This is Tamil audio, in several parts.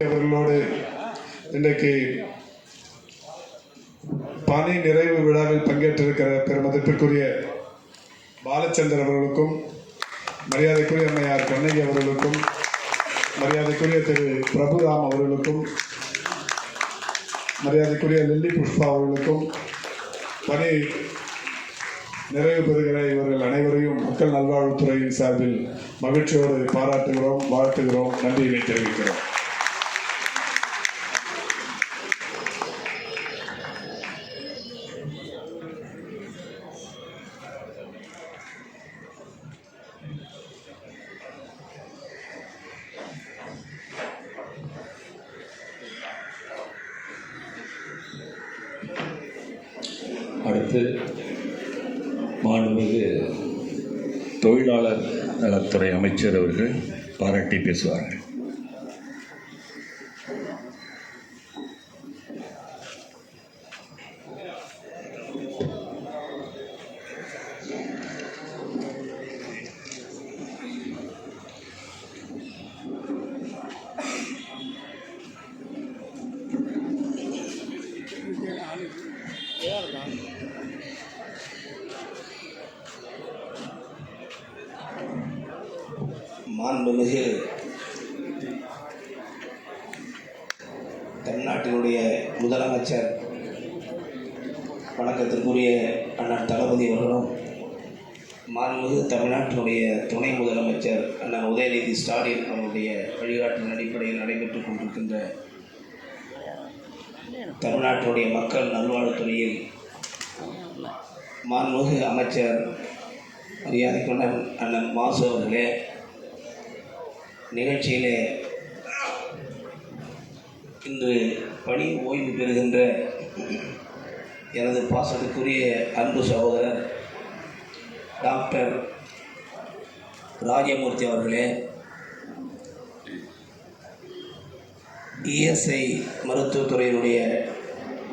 அவர்களோடு இன்றைக்கு பணி நிறைவு விழாவில் பங்கேற்றிருக்கிற பெருமதிப்பிற்குரிய பாலச்சந்தர் அவர்களுக்கும், மரியாதைக்குரிய அம்மையார் கண்ணகி அவர்களுக்கும், மரியாதைக்குரிய திரு பிரபுராம் அவர்களுக்கும், மரியாதைக்குரிய லில்லி புஷ்பா அவர்களுக்கும், பணி நிறைவு பெறுகிற இவர்கள் அனைவரையும் மக்கள் நல்வாழ்வுத்துறையின் சார்பில் மகிழ்ச்சியோடு பாராட்டுகிறோம், வாழ்த்துகிறோம், நன்றியினை தெரிவிக்கிறோம். அடுத்து மாண்புமிகு தொழிலாளர் நலத்துறை அமைச்சர் அவர்கள் பாராட்டி பேசுவார்கள். மாண்புமிகு தமிழ்நாட்டினுடைய முதலமைச்சர் வணக்கத்திற்குரிய அண்ணன் தளபதி அவர்களும், மாண்புமிகு தமிழ்நாட்டினுடைய துணை முதலமைச்சர் அண்ணன் உதயநிதி ஸ்டாலின் அவருடைய வழிகாட்டின் அடிப்படையில் நடைபெற்றுக் கொண்டிருக்கின்ற தமிழ்நாட்டினுடைய மக்கள் நல்வாழ்வுத்துறையில் மாண்புமிகு அமைச்சர் மரியாதைக்குள்ள அண்ணன் மாசு அவர்களே, நிகழ்ச்சியிலே இன்று பணி ஓய்வு பெறுகின்ற எனது பாசத்துக்குரிய அன்பு சகோதரர் டாக்டர் ராஜமூர்த்தி அவர்களே, இஎஸ்ஐ மருத்துவத்துறையினுடைய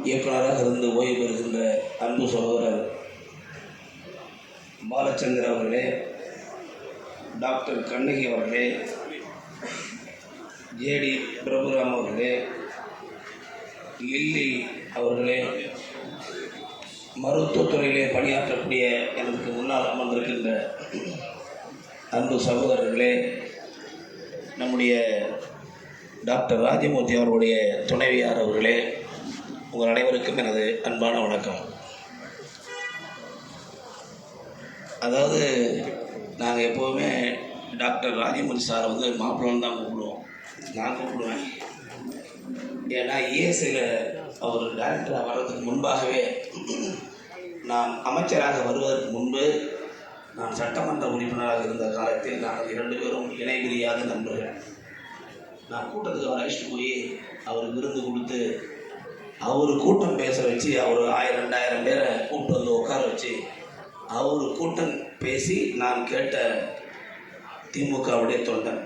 இயக்குநராக இருந்து ஓய்வு பெறுகின்ற அன்பு சகோதரர் பாலச்சந்தர் அவர்களே, டாக்டர் கண்ணகி அவர்களே, ஜேடி பிரபுராம் அவர்களே, லில்லி அவர்களே, மருத்துவத்துறையிலே பணியாற்றக்கூடிய எனக்கு முன்னால் அமர்ந்திருக்கின்ற அன்பு சகோதரர்களே, நம்முடைய டாக்டர் ராஜமூர்த்தி அவர்களுடைய துணைவியார் அவர்களே, உங்கள் அனைவருக்கும் எனது அன்பான வணக்கம். அதாவது நாங்கள் எப்போவுமே டாக்டர் ராஜமூர்த்தி சாரை மாப்பிள்ளன்னு தான் கூப்பிடுவோம். நான் கூப்பிடுவேன். ஏன்னா இஎஸ்ஐயில் அவர் டைரக்டராக வர்றதுக்கு முன்பாகவே, நான் அமைச்சராக வருவதற்கு முன்பு, நான் சட்டமன்ற உறுப்பினராக இருந்த காலத்தில் நாங்கள் 2 பேரும் இணை பிரியாத நண்பர்கள். நான் கூட்டத்துக்கு அவர் அழைச்சிட்டு போய் அவர் விருந்து கொடுத்து அவர் கூட்டம் பேச வச்சு, அவர் 1000-2000 பேரை கூப்பிட்டு உட்கார வச்சு அவர் கூட்டம் பேசி நான் கேட்ட திமுகவுடைய தொண்டன்.